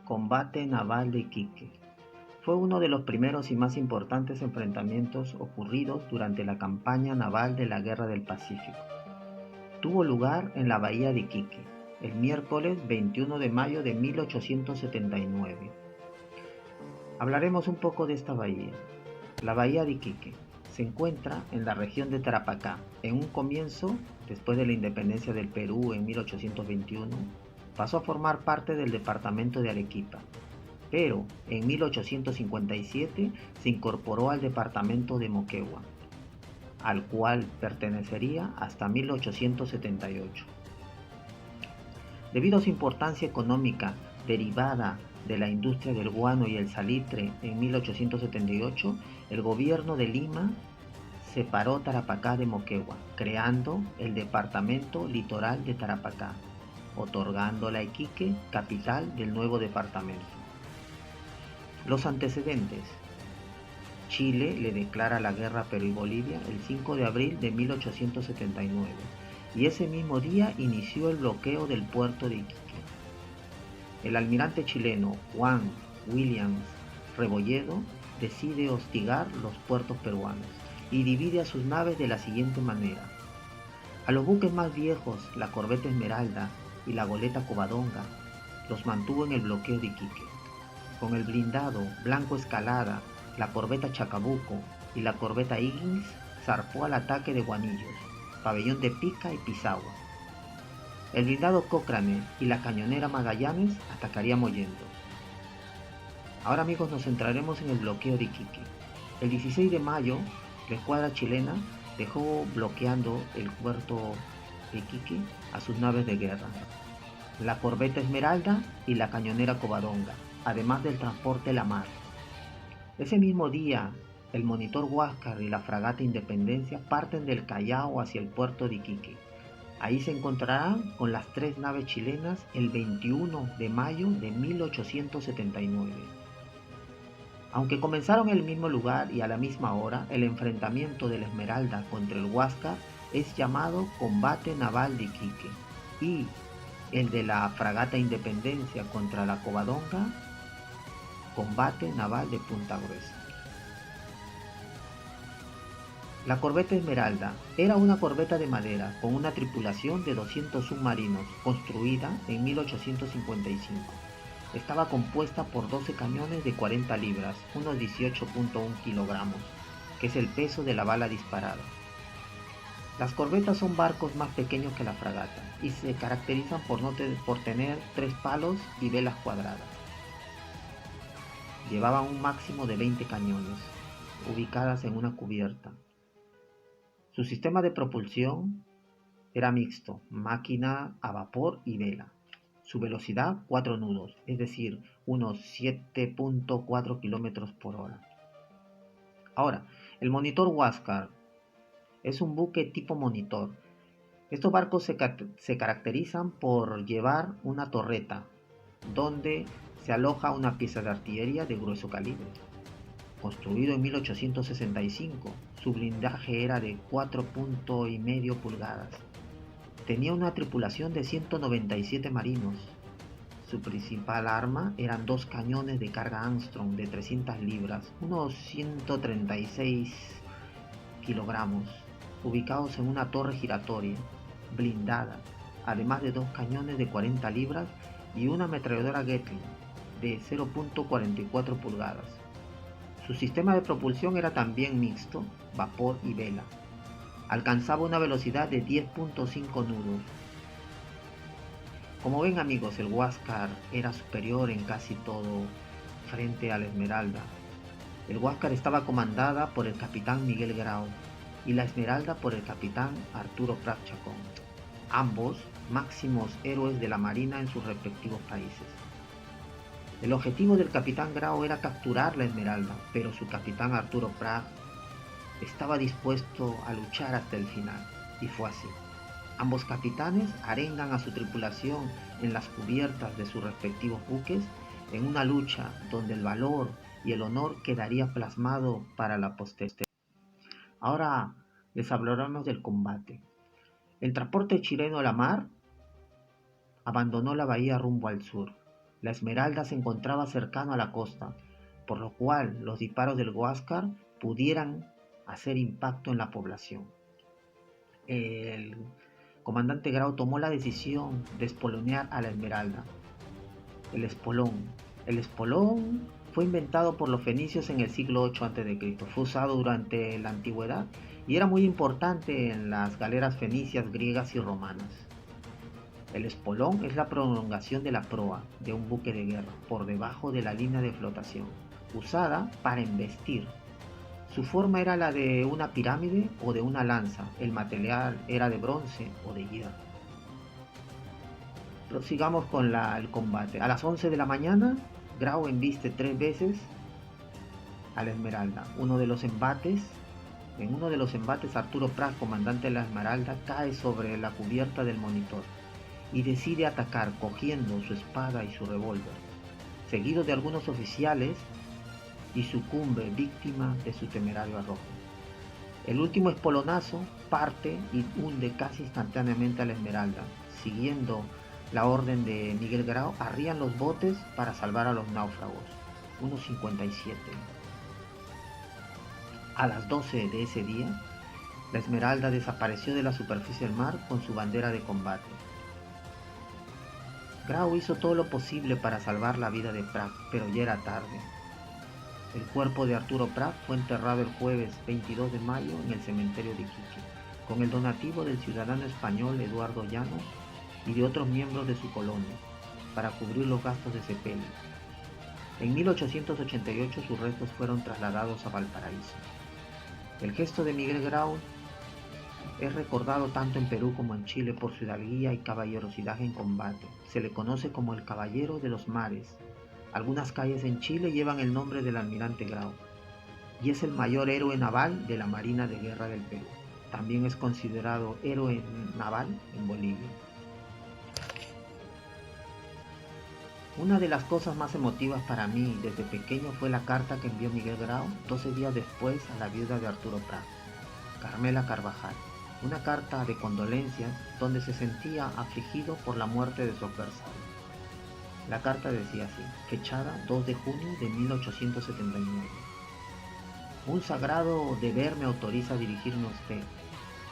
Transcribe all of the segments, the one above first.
Combate naval de Iquique. Fue uno de los primeros y más importantes enfrentamientos ocurridos durante la campaña naval de la Guerra del Pacífico. Tuvo lugar en la bahía de Iquique, el miércoles 21 de mayo de 1879. Hablaremos un poco de esta bahía. La bahía de Iquique se encuentra en la región de Tarapacá. En un comienzo, después de la independencia del Perú en 1821, pasó a formar parte del departamento de Arequipa, pero en 1857 se incorporó al departamento de Moquegua, al cual pertenecería hasta 1878. Debido a su importancia económica derivada de la industria del guano y el salitre en 1878, el gobierno de Lima separó Tarapacá de Moquegua, creando el departamento litoral de Tarapacá, otorgándole a Iquique capital del nuevo departamento. Los antecedentes. Chile le declara la guerra a Perú y Bolivia el 5 de abril de 1879 y ese mismo día inició el bloqueo del puerto de Iquique. El almirante chileno Juan Williams Rebolledo decide hostigar los puertos peruanos y divide a sus naves de la siguiente manera. A los buques más viejos, la corbeta Esmeralda y la goleta Covadonga, los mantuvo en el bloqueo de Iquique. Con el blindado Blanco Escalada, la corbeta Chacabuco y la corbeta Higgins zarpó al ataque de Guanillos, Pabellón de Pica y Pisagua. El blindado Cochrane y la cañonera Magallanes atacarían Mollendo. Ahora amigos nos centraremos en el bloqueo de Iquique. El 16 de mayo la escuadra chilena dejó bloqueando el puerto de Iquique a sus naves de guerra, la corbeta Esmeralda y la cañonera Covadonga, además del transporte La Mar. Ese mismo día, el monitor Huáscar y la fragata Independencia parten del Callao hacia el puerto de Iquique. Ahí se encontrarán con las tres naves chilenas el 21 de mayo de 1879. Aunque comenzaron en el mismo lugar y a la misma hora, el enfrentamiento de la Esmeralda contra el Huáscar es llamado Combate Naval de Iquique y el de la fragata Independencia contra la Covadonga, Combate Naval de Punta Gruesa. La corbeta Esmeralda era una corbeta de madera con una tripulación de 200 submarinos construida en 1855. Estaba compuesta por 12 cañones de 40 libras, unos 18.1 kilogramos, que es el peso de la bala disparada. Las corbetas son barcos más pequeños que la fragata y se caracterizan por tener 3 palos y velas cuadradas. Llevaban un máximo de 20 cañones, ubicadas en una cubierta. Su sistema de propulsión era mixto, máquina a vapor y vela. Su velocidad 4 nudos, es decir, unos 7.4 km por hora. Ahora, el monitor Huáscar es un buque tipo monitor. Estos barcos se caracterizan por llevar una torreta, donde se aloja una pieza de artillería de grueso calibre. Construido en 1865, su blindaje era de 4.5 pulgadas. Tenía una tripulación de 197 marinos. Su principal arma eran 2 cañones de carga Armstrong de 300 libras, unos 136 kilogramos, ubicados en una torre giratoria, blindada, además de 2 cañones de 40 libras y una ametralladora Gatling de 0.44 pulgadas. Su sistema de propulsión era también mixto, vapor y vela. Alcanzaba una velocidad de 10.5 nudos. Como ven amigos, el Huáscar era superior en casi todo frente a la Esmeralda. El Huáscar estaba comandada por el capitán Miguel Grau y la Esmeralda por el capitán Arturo Prat Chacón, ambos máximos héroes de la marina en sus respectivos países. El objetivo del capitán Grau era capturar la Esmeralda, pero su capitán Arturo Prat estaba dispuesto a luchar hasta el final, y fue así. Ambos capitanes arengan a su tripulación en las cubiertas de sus respectivos buques en una lucha donde el valor y el honor quedaría plasmado para la posteridad. Ahora les hablaremos del combate. El transporte chileno La Mar abandonó la bahía rumbo al sur. La Esmeralda se encontraba cercano a la costa, por lo cual los disparos del Huáscar pudieran hacer impacto en la población. El comandante Grau tomó la decisión de espolonear a la Esmeralda. El espolón. El espolón fue inventado por los fenicios en el siglo 8 a.C. Fue usado durante la antigüedad y era muy importante en las galeras fenicias, griegas y romanas. El espolón es la prolongación de la proa de un buque de guerra por debajo de la línea de flotación, usada para embestir. Su forma era la de una pirámide o de una lanza. El material era de bronce o de hierro. Prosigamos con el combate. A las 11 de la mañana, Grau embiste 3 veces a la Esmeralda. En uno de los embates, Arturo Prat, comandante de la Esmeralda, cae sobre la cubierta del monitor y decide atacar cogiendo su espada y su revólver, seguido de algunos oficiales, y sucumbe víctima de su temerario arrojo. El último espolonazo parte y hunde casi instantáneamente a la Esmeralda. Siguiendo la orden de Miguel Grau, arrían los botes para salvar a los náufragos, unos 57. A las 12 de ese día, la Esmeralda desapareció de la superficie del mar con su bandera de combate. Grau hizo todo lo posible para salvar la vida de Prat, pero ya era tarde. El cuerpo de Arturo Prat fue enterrado el jueves 22 de mayo en el cementerio de Iquique, con el donativo del ciudadano español Eduardo Llanos y de otros miembros de su colonia, para cubrir los gastos de sepelio. En 1888 sus restos fueron trasladados a Valparaíso. El gesto de Miguel Grau es recordado tanto en Perú como en Chile por su hidalguía y caballerosidad en combate. Se le conoce como el Caballero de los Mares. Algunas calles en Chile llevan el nombre del almirante Grau y es el mayor héroe naval de la Marina de Guerra del Perú. También es considerado héroe naval en Bolivia. Una de las cosas más emotivas para mí desde pequeño fue la carta que envió Miguel Grau 12 días después a la viuda de Arturo Prat, Carmela Carvajal. Una carta de condolencias donde se sentía afligido por la muerte de su adversario. La carta decía así, fechada 2 de junio de 1879. Un sagrado deber me autoriza a dirigirme a usted,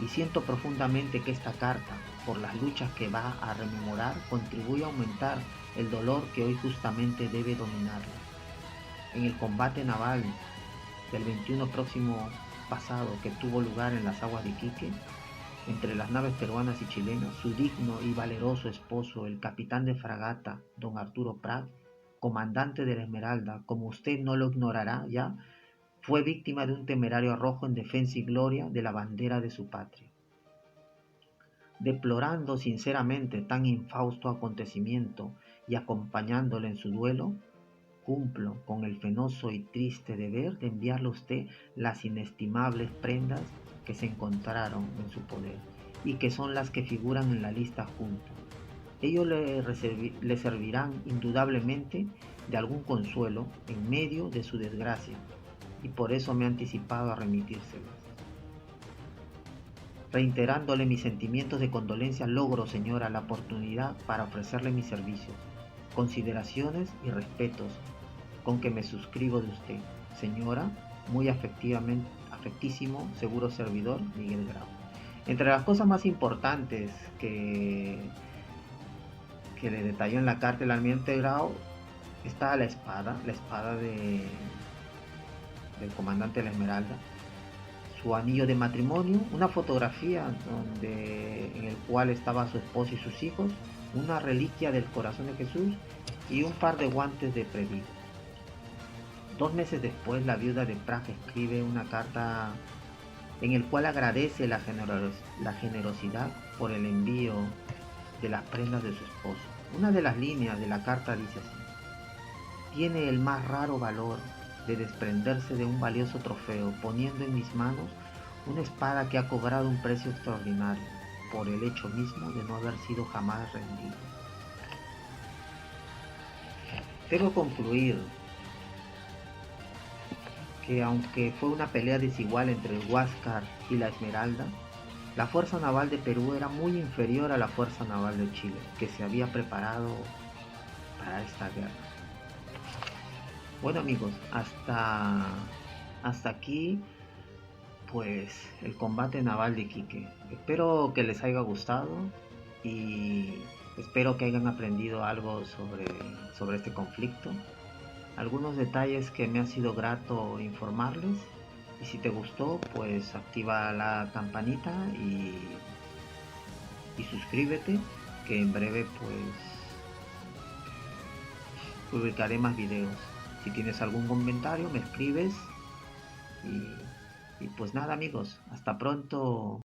y siento profundamente que esta carta, por las luchas que va a rememorar, contribuye a aumentar el dolor que hoy justamente debe dominarla. En el combate naval del 21 próximo pasado que tuvo lugar en las aguas de Iquique, entre las naves peruanas y chilenas, su digno y valeroso esposo, el capitán de fragata, don Arturo Prat, comandante de la Esmeralda, como usted no lo ignorará ya, fue víctima de un temerario arrojo en defensa y gloria de la bandera de su patria. Deplorando sinceramente tan infausto acontecimiento y acompañándole en su duelo, cumplo con el penoso y triste deber de enviarle a usted las inestimables prendas que se encontraron en su poder y que son las que figuran en la lista junto. Ellos le servirán indudablemente de algún consuelo en medio de su desgracia, y por eso me he anticipado a remitírselas. Reiterándole mis sentimientos de condolencia, logro, señora, la oportunidad para ofrecerle mis servicios, consideraciones y respetos con que me suscribo de usted, señora, muy afectísimo, seguro servidor, Miguel Grau. Entre las cosas más importantes que le detalló en la carta el almirante Grau está la espada del comandante de la Esmeralda, su anillo de matrimonio, una fotografía en el cual estaba su esposo y sus hijos, una reliquia del corazón de Jesús y un par de guantes de predigo. 2 meses después, la viuda de Prat escribe una carta en el cual agradece la generosidad por el envío de las prendas de su esposo. Una de las líneas de la carta dice así: tiene el más raro valor de desprenderse de un valioso trofeo, poniendo en mis manos una espada que ha cobrado un precio extraordinario por el hecho mismo de no haber sido jamás rendido. Debo concluir que aunque fue una pelea desigual entre el Huáscar y la Esmeralda, la Fuerza Naval de Perú era muy inferior a la Fuerza Naval de Chile, que se había preparado para esta guerra. Bueno amigos, hasta aquí pues el combate naval de Iquique. Espero que les haya gustado y espero que hayan aprendido algo sobre este conflicto. Algunos detalles que me ha sido grato informarles. Y si te gustó, pues activa la campanita y suscríbete, que en breve pues publicaré más videos. Si tienes algún comentario, me escribes y pues nada amigos, hasta pronto.